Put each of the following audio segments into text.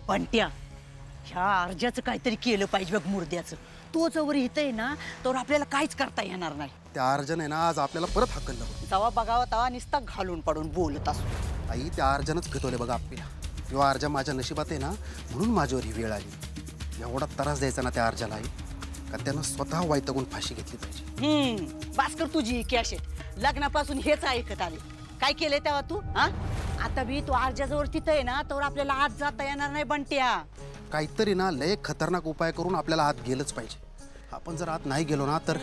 बंट्या, ह्या अर्जाचं काहीतरी केलं पाहिजे बघ मुर्द्याचं. तो जवळ इथं आहे ना तर आपल्याला काहीच करता येणार नाही. त्या अर्जन ना आज आपल्याला परत हाकललं. जेव्हा बघावा तेव्हा नुसता घालून पडून बोलत असतो. आई त्या अर्जनच फितवले बघा आपल्याला. किंवा अर्जा माझ्या नशिबात आहे ना म्हणून माझ्यावर ही वेळ आली. एवढा त्रास द्यायचा ना त्या अर्जाला आई का त्यानं स्वतः वैतागून फाशी घेतली पाहिजे. भास्कर तुझी कॅशेट लग्नापासून हेच ऐकत आले. काय केलंय तेव्हा तू? हा आता बी तू अर्जाजवळ तिथं आहे ना तर आपल्याला आत जाता येणार नाही बंट्या. काहीतरी ना लय खतरनाक उपाय करून आपल्याला आत गेलंच पाहिजे. आपण जर आत नाही गेलो ना तर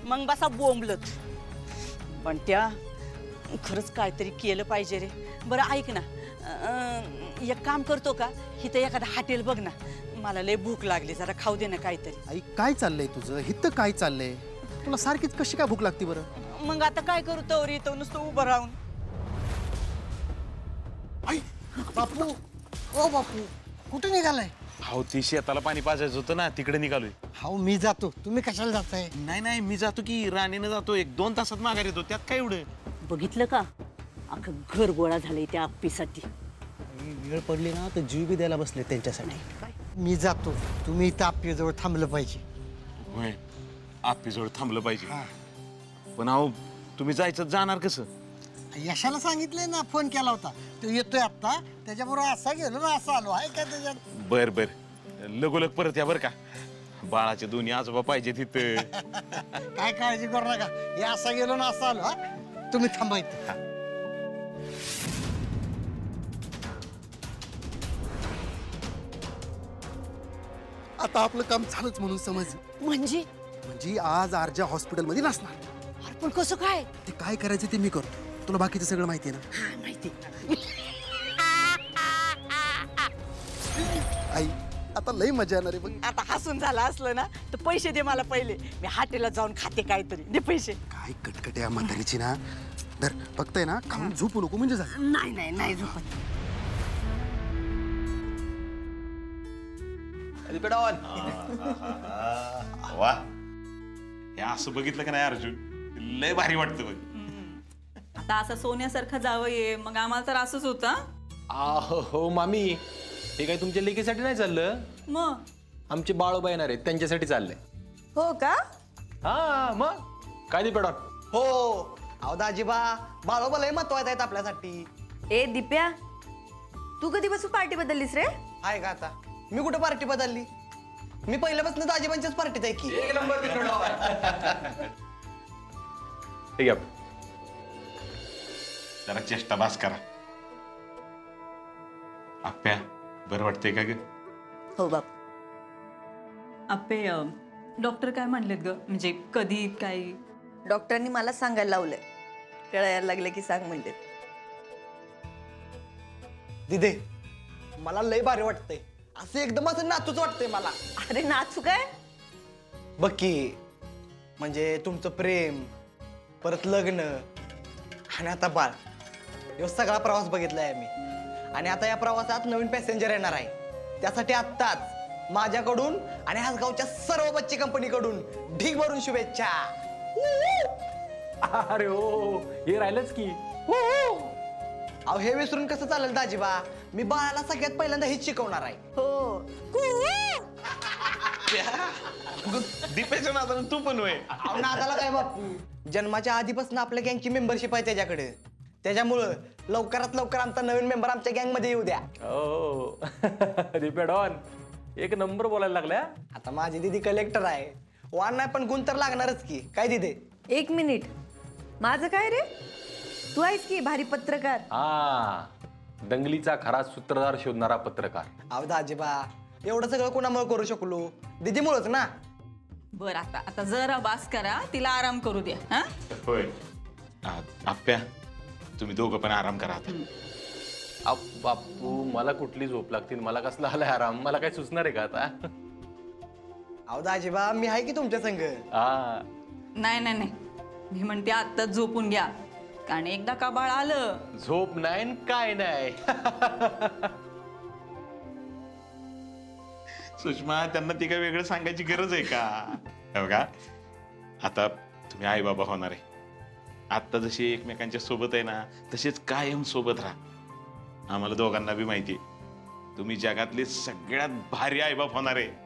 मग बसा बोंबलत. बंट्या खरंच काहीतरी केलं पाहिजे रे. बरं ऐक ना, एक काम करतो का, इथं एखादं हॉटेल बघ ना, मला लय भूक लागली, जरा खाऊ दे ना काहीतरी. आई काय चाललंय तुझं? हिथं काय चाललंय? तुला सारखीच कशी काय भूक लागते बरं? मग आता काय करू तवरी इथं नुसतं उभं राहून. आई बापू, ओ बापू कुठे निघालाय? हाव ती शेताला पाणी पाजायचं होतं ना, तिकडे निघालोय. हाव मी जातो, तुम्ही कशाला जाताय? नाही मी जातो की राणीने जातो, 1-2 तासात माघार येतो, त्यात काय एवढं? बघितलं का, अख्खं घर गोळा झालंय त्या आप्पीसाठी. वेळ पडली ना तर जीव बी द्यायला बसले त्यांच्यासाठी. काय मी जातो, तुम्ही इथं आपल्याजवळ थांबलं पाहिजे. होय, आप्पीजवळ थांबलं पाहिजे. पण अहो तुम्ही जायचं, जाणार कसं? यशाला सांगितलंय ना, फोन केला होता, तो येतोय आता, त्याच्याबरोबर असा गेलो ना असा आलो आहे का त्याच्यात. बर लगोलग परत या बर का, बाळाचे दोन्ही आजोबा पाहिजे तिथं. काय काळजी करू नका, हे असा गेलो ना असा आलो. हा तुम्ही थांबायचं. आता आपलं काम झालंच म्हणून समज. म्हणजे आज अर्जा हॉस्पिटलमध्ये नसणार. अरे पण कसं काय? ते काय करायचं ते मी करतो. तुला बाकीचं सगळं माहिती आहे ना? हा माहिती. आई आता लई मजा येणार आहे बघ. आता हसून झालं असलं ना तर पैसे दे मला पहिले, मी हॉटेलला जाऊन खाते काहीतरी. दे पैसे. काय कटकट या म्हातारीची ना. तर फक्त आहे ना खाऊन झोपू नको म्हणजे झालं. नाही झोपत. वा, हे असं बघितलं का नाही अर्जुन, लय भारी वाटतं बघ. आता असं सोन्यासारखं जावं ये, मग आम्हाला तर असंच होतं. हो मामी, हे काही तुमच्या लेकीसाठी नाही चाललं, मग आमचे बाळोबा येणार आहेत त्यांच्यासाठी चाललंय. हो का? हा मग काय दे पेडॉन. हो अहो दाजीबा, बाळोबा लय महत्वाचं आहेत आपल्यासाठी. ए दिप्या, तू कधीपासून पार्टी बदललीस रे? आहे का आता? मी कुठे पार्टी बदलली? मी पहिल्यापासून दाजीबांच्याच पार्टीत आहे की. एक नंबर. ठीक आहे, जरा चेष्टा बास करा. आप्या बरं वाटतंय का ग? हो बाप. आपे डॉक्टर काय म्हणलेत ग, म्हणजे कधी काय? डॉक्टरांनी मला सांगायला लावलंय, कळायला लागलं की सांग म्हणते. दिदे मला लय भारी वाटतंय, असं एकदम असं नाचूच वाटतंय मला. अरे नाचू काय? बघ की, म्हणजे तुमचं प्रेम, परत लग्न आणि आता बाळ, हे सगळा प्रवास बघितलाय मी. आणि आता या प्रवासात नवीन पॅसेंजर येणार आहे. त्यासाठी आत्ताच माझ्याकडून आणि हसगावच्या सर्व बच्ची कंपनीकडून ढीग भरून शुभेच्छा. अरे हो, हे राहिलंच की. अहो हे विसरून कसं चालेल दाजीबा, मी बाळाला सगळ्यात पहिल्यांदा हेच शिकवणार आहे. हो. दीपेच्या नादानं तू पण होय. अहो नादाला काय बापू, जन्माच्या आधीपासून आपल्या गँगची मेंबरशिप आहे त्याच्याकडे. त्याच्यामुळं लवकरात लवकर आमचा नवीन मेंबर आमच्या गँग मध्ये येऊ द्या. हो पेडॉन, एक नंबर बोलायला लागल्या. आता माझी दीदी कलेक्टर आहे, वाण नाही पण गुण तर लागणारच की. काय दिदे? एक मिनिट, माझं काय रे? तू आहेस की भारी पत्रकार. हा, दंगलीचा खरा सूत्रधार शोधणारा पत्रकार. अहो दाजीबा, एवढं सगळं कोणामुळे करू शकलो? दीदीमुळेच ना. बर आता जरा बास करा, तिला आराम करू द्या. हा होय. आप्या तुम्ही दोघं पण आराम करा आता. बापू, मला कुठली झोप लागतील, मला कसला आलाय आराम, मला काय सुचणार आहे का आता? अहो दाजीबा, मी आहे की तुमच्या संग. हा, नाही, मी म्हणते आत्ताच झोपून घ्या, कारण एकदा का बाळ आलं. झोप नाही न काय नाही. सुषमा, त्यांना ती काय वेगळं सांगायची गरज आहे का? बघा, आता तुम्ही आई बाबा होणार आहे. आता जशी एकमेकांच्या सोबत आहे ना, तसेच कायम सोबत राहा. आम्हाला दोघांना बी माहिती आहे तुम्ही जगातले सगळ्यात भारी आईबाप होणार आहे.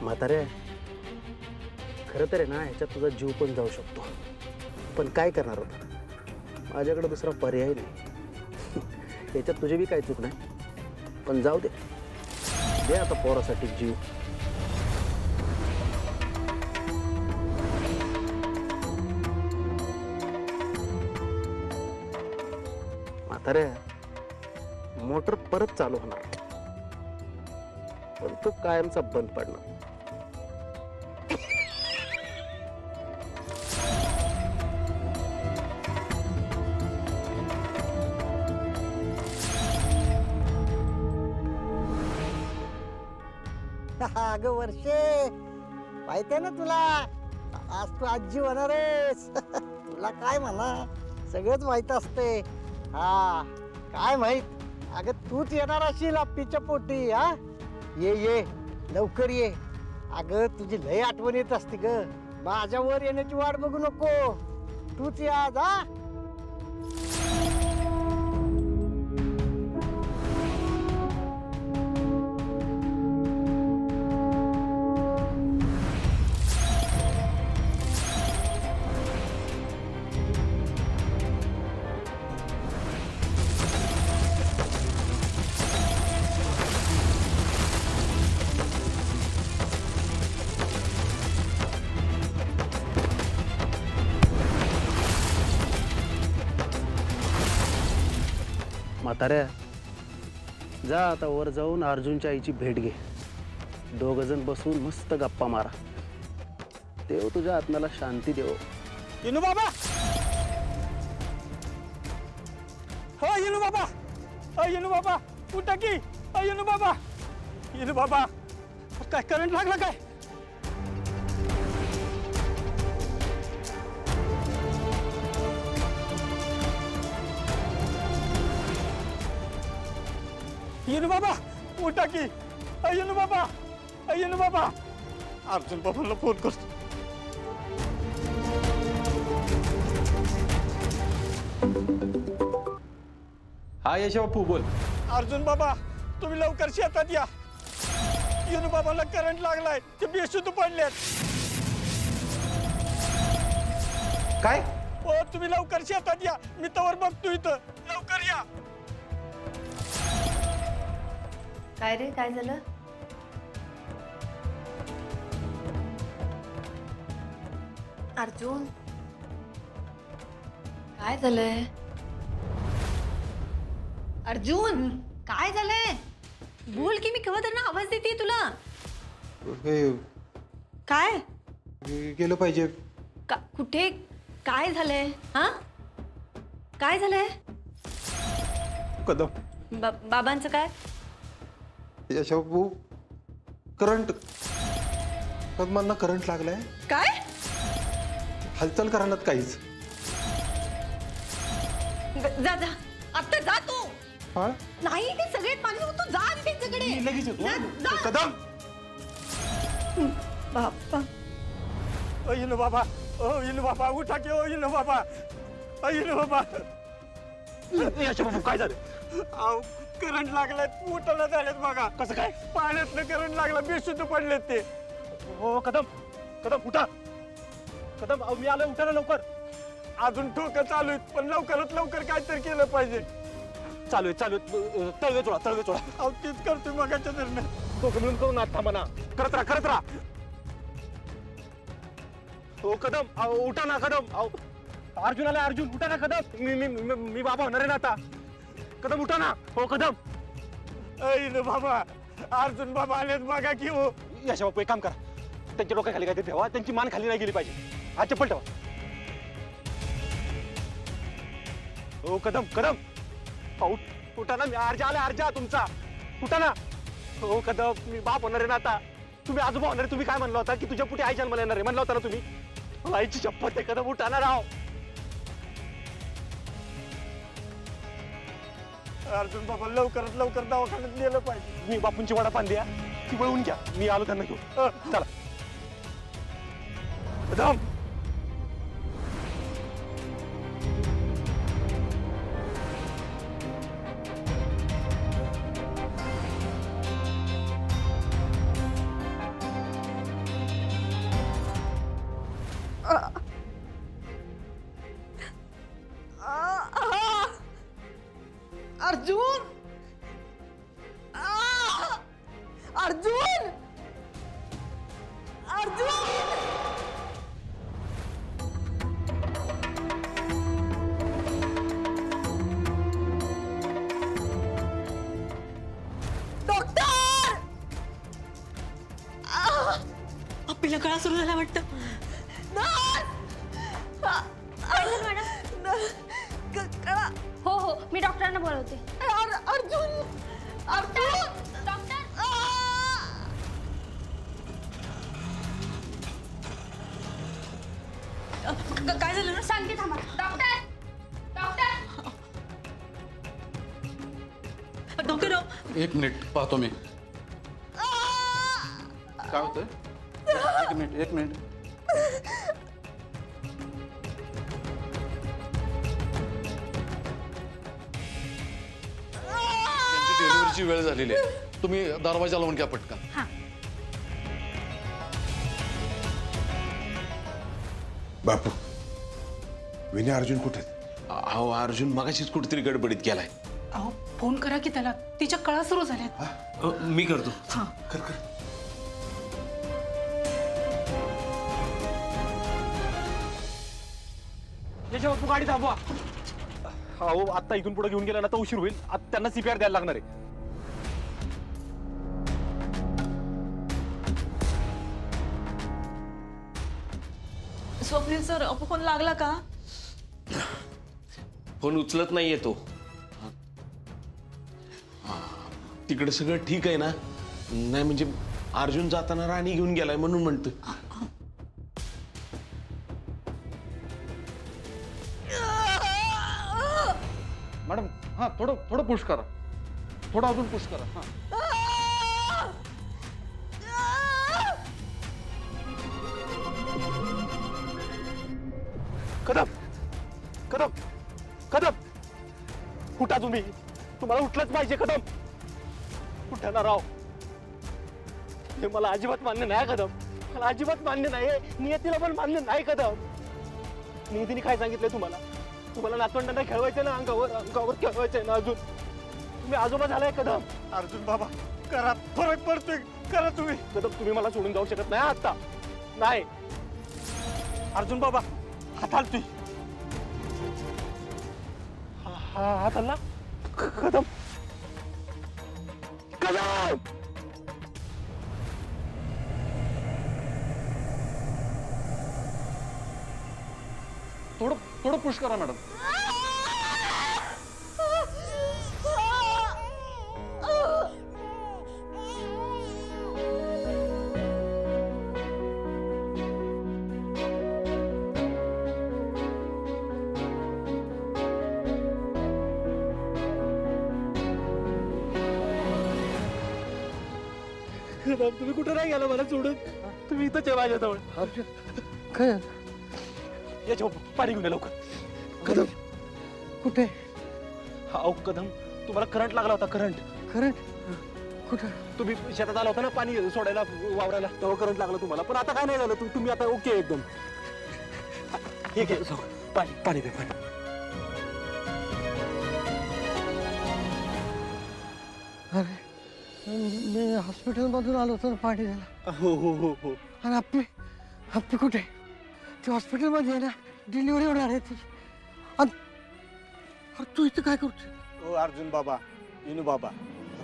म्हातारे, खरं तर आहे ना ह्याच्यात तुझा जीव पण जाऊ शकतो, पण काय करणार होता, माझ्याकडे दुसरा पर्याय नाही. ह्याच्यात तुझी बी काही चूक नाही, पण जाऊ दे आता पोरासाठी जीव. म्हातारे, मोटर परत चालू होणार, पण तो कायमचा बंद पडणार. अगं वर्षे, माहिती आहे ना तुला, आज तू आजी होणार आहेस. तुला काय म्हणा, सगळंच माहित असते. हा काय माहित, अगं तूच येणार असेल आप्पीच्या पोटी. हा ये लवकर ये. अगं तुझी लय आठवण येत असते ग, माझ्यावर येण्याची वाट बघू नको, तूच या आज. हा म्हाताऱ्या, जा आता वर जाऊन अर्जुनच्या आईची भेट घे. दोघ जण बसून मस्त गप्पा मारा. देव तुझ्या आत्म्याला शांती देव. येनू बाबा, हो येनू बाबा, येनू बाबा उठा की. येनू बाबा, काय करंट लागला काय? येनू बाबा उठा की. येनू बाबा, अर्जुन बाबांना फोन करतो. हा यशबापू बोल. अर्जुन बाबा, तुम्ही लवकर शेतात या. येनू बाबाला करंट लागलाय, ते बेशुद्ध पडलेत. काय? हो तुम्ही लवकर शेतात या, मी तवर बघतो इथं. लवकर या. काय रे, काय झालं? अर्जुन, काय झालंय? अर्जुन, काय झालंय? बोल की, मी केव्हा त्यांना आवाज देते तुला. काय गेलं पाहिजे. कुठे काय झालंय? हा काय झालंय? कदम, बाबांचं काय? यशबाबू, करंट, कदमांना करंट लागलाय. काय? हालचाल करणार काहीच. जा आता जा तू. हा नाही, ते सगळे पाणी तू जा त्यांच्याकडे. लगेच येतो. कदम, बाप्पा. येनू बाबा उठा की. येनू बाबा. यशबाबू काय झालं? करंट लागलाय उठायला झालेत बघा. कसं काय? पाण्यातलं करंट लागला बेशुद्ध पडलेत ते. हो कदम कदम उठा. कदम मी आलो उठा ना लवकर. अजून ठोकं चालू आहेत पण लवकरात लवकर काहीतरी केलं पाहिजे. चालू आहे तळवे चोळा. अहो तेच करतोय मगाच्या दरम्यान. दोघं मिळून करू ना थांबा ना. करत राहा. हो कदम अहो उठा ना कदम. अहो अर्जुन आला. अर्जुन उठा ना कदम. मी बाबा होणार आहे ना आता. कदम उठा ना. हो कदम. ऐ बाबा अर्जुन बाबा आलेत बघा की हो. यशा बापू एक काम करा. त्यांच्या डोक्याखाली काहीतरी ठेवा. त्यांची मान खाली नाही गेली पाहिजे. हा चप्पल ठेवा. हो कदम उठा ना. मी अर्जा तुमचा. उठा ना. हो कदम मी बाप होणार आहे ना आता. तुम्ही आजोबा होणार आहे. तुम्ही काय म्हणला होता की तुझ्या पुढे आई जन्माला येणार आहे म्हणला होता ना तुम्ही. आईची शपथ आहे कदम उठा ना राव. अर्जुन बाबा लवकरात लवकर दवाखान्यात नेलं पाहिजे. मी बापूंची वडा पान द्या ती वळवून घ्या. मी आलो त्यांना घेऊन. चला कदम. अर्जुन अर्जुन डॉक्टर. आपल्याला कळा सुरू झाला वाटतं. हो हो मी डॉक्टरांना बोलवते. अर्जुन डॉक्टर काय झालं ना? सांगते थांबा. डॉक्टर डॉक्टर एक मिनिट पाहतो मी. काय होतंय? एक मिनिट. डिलिव्हरीची वेळ झालेली आहे. तुम्ही दरवाजा लावून घ्या पटकन. बापू विनय अर्जुन कुठे? अहो अर्जुन मगाशीच कुठेतरी गडबडीत गेलाय. अहो फोन करा की त्याला. तिच्या कळा सुरू झाल्यात. मी करतो. कर. यशा बापू गाडी थांबवा. अहो आता इथून पुढे घेऊन गेला ना तर उशीर होईल. आता त्यांना CPR द्यायला लागणार आहे. स्वप्नील सर फोन लागला का? फोन उचलत नाहीये तो. तिकडे सगळं ठीक आहे ना? नाही म्हणजे अर्जुन जाताना राणी घेऊन गेलाय म्हणून म्हणतो. मॅडम हा थोडं पुश करा. थोडं अजून पुश करा. हा कदम उठा तुम्ही. तुम्हाला उठलंच पाहिजे कदम. उठा ना राव. हे मला अजिबात मान्य नाही कदम. मला अजिबात मान्य नाही. नियतीला पण मान्य नाही कदम. नियतीने काय सांगितलंय तुम्हाला? तुम्हाला नातवंडांना खेळवायचंय ना. अंगावर खेळवायचंय ना. अजून तुम्ही आजोबा झालाय कदम. अर्जुन बाबा करा. फरक पडतोय. करा तुम्ही. कदम तुम्ही मला सोडून जाऊ शकत नाही आता. नाही अर्जुन बाबा हात हालतोय. हात हल्ला. कदम थोडं पुश करा मॅडम. तुम्ही कुठे नाही गेला मला सोडून? तुम्ही इथंच आहे माझ्याजवळ. काय याच्या पाणी घेऊन ये लवकर. कदम कुठे? अहो कदम तुम्हाला करंट लागला होता. करंट कुठं? तुम्ही शेतात आला होता ना पाणी सोडायला वावरायला, तेव्हा करंट लागला तुम्हाला. पण आता काय नाही झालं. तुम्ही आता ओके एकदम. ठीक आहे. पाणी पाणी दे पाणी. अरे मी हॉस्पिटलमधून आलो होतो पाणी द्यायला. हो हो हो हो. आणि आप्पी कुठे? ती हॉस्पिटलमध्ये आहे ना, डिलिव्हरी होणार आहे तिची. आणि तू इथं काय करतो? ओ अर्जुन बाबा, विनू बाबा,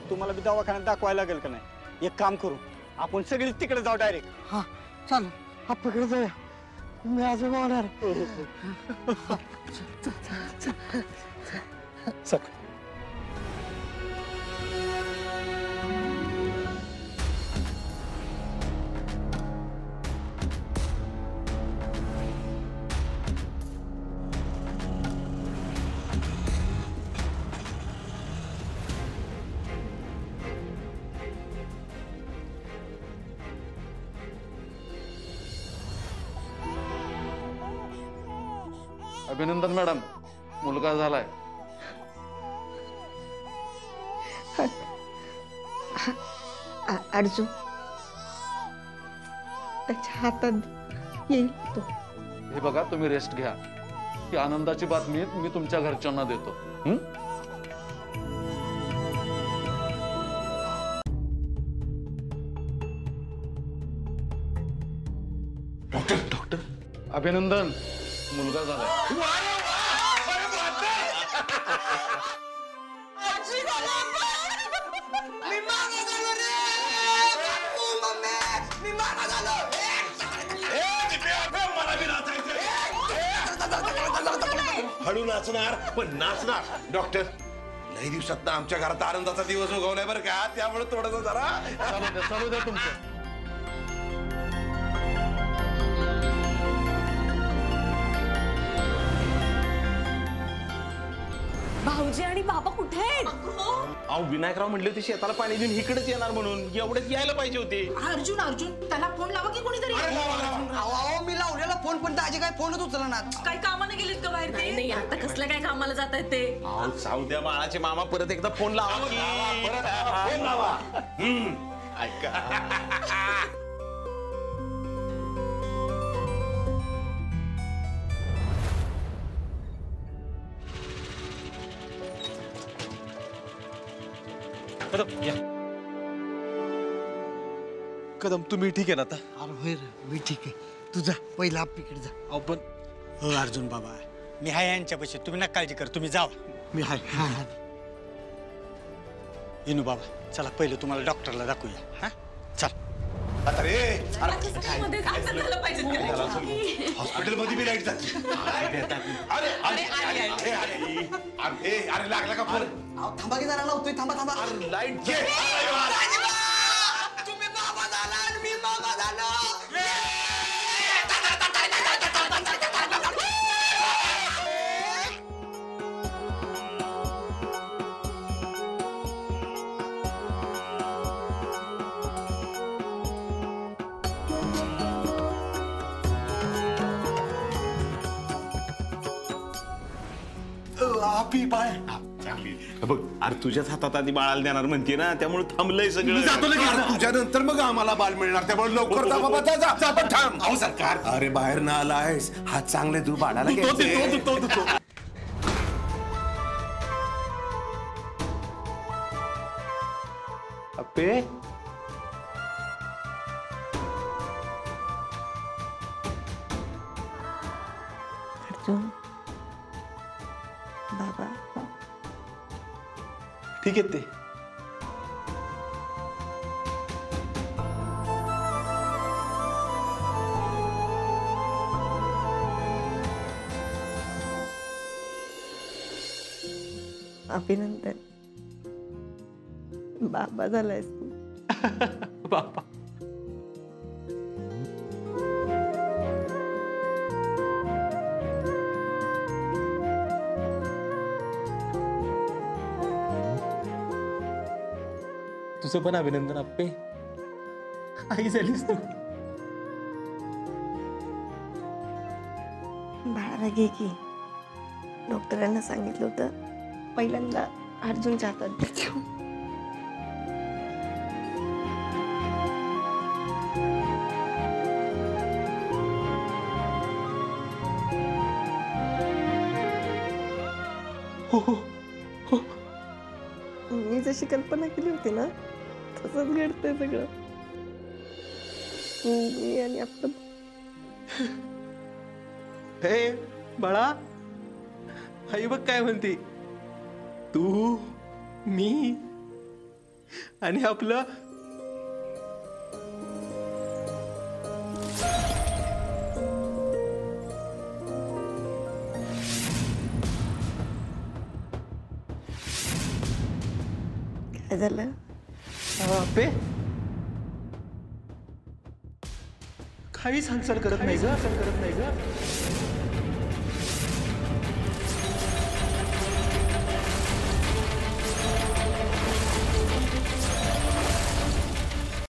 तुम्हाला बी दवाखान्यात दाखवायला लागेल का नाही? एक काम करू, आपण सगळे तिकडे जाऊ डायरेक्ट. हा चालेल, आप्पाकडे जाऊया. मी आजोबा होणार. अभिनंदन मॅडम, मुलगा झालाय. अर्जुन त्याच्या हातात येईल तो. हे बघा, तुम्ही रेस्ट घ्या. ही आनंदाची बातमी मी तुमच्या घरच्यांना देतो. डॉक्टर अभिनंदन, मुलगा झालाय. हळू नाचणार पण नाचणार. डॉक्टर, लई दिवसात आमच्या घरात आनंदाचा दिवस उगवलाय बरं का, त्यामुळे थोडंसं जरा चालू द्या तुमचं. भाऊजी आणि बाबा कुठे आहेत? अहो विनायकराव म्हणले होते शेताला पाणी देऊन इकडेच येणार म्हणून, एवढेच यायला पाहिजे होते. अर्जुन त्याला फोन लावा की कोणीतरी. मी लावलेला फोन पण दाजी काय फोनच उचलणार. काही कामाने गेलेत का बाहेर? नाही आता कसल्या काय कामाला जात आहेत ते? अहो जाऊ द्या बाळाचे मामा, परत एकदा फोन लावा की. फोन लावा. ऐका. कदम, तुम्ही ठीक आहे ना आता? अरे होय रे, मी ठीक आहे. तू जा पहिला आप्पीकडे जा. अहो पण हो अर्जुन बाबा, मी आहे यांच्यापाशी. तुम्ही नका काळजी कर, तुम्ही जावा. मी हाय. विनू बाबा, चला पहिलं तुम्हाला डॉक्टरला दाखवूया. हा चल. अरे झालं पाहिजे. हॉस्पिटल मध्ये बी लाईट जाते. अरे लागला का फोन? थांबा की जरा लावतोय. थांबा. अरे लाईट तुम्ही बाबा झाला आणि मी मामा झालो. बघ, अरे तुझ्याच हातात आधी बाळाला देणार म्हणते ना, त्यामुळे थांबलंय सगळं. तुझ्या नंतर मग आम्हाला बाल मिळणार, त्यामुळे लवकर जा बाबा. जा पण थांब. अहो सरकार, अरे बाहेर ना आलायस, हा चांगले तू बाळाला अप्पे, अर्जुन बाबा ठीक आहे ते. अभिनंदन, बाबा झालायस तू. बाबा तुझं पण अभिनंदन आप्पे, आई झालीस तू. बाळाला घे की. डॉक्टरांना सांगितलं होतं पहिल्यांदा अर्जुनच्या हातात दे. मी जशी कल्पना केली होती ना तसंच घडतंय सगळं. मी आणि आपलं हे बाळा, आई बघ काय म्हणते, तू मी आणि आपलं काय झालं? पे काहीच हालचाल करत नाही ग.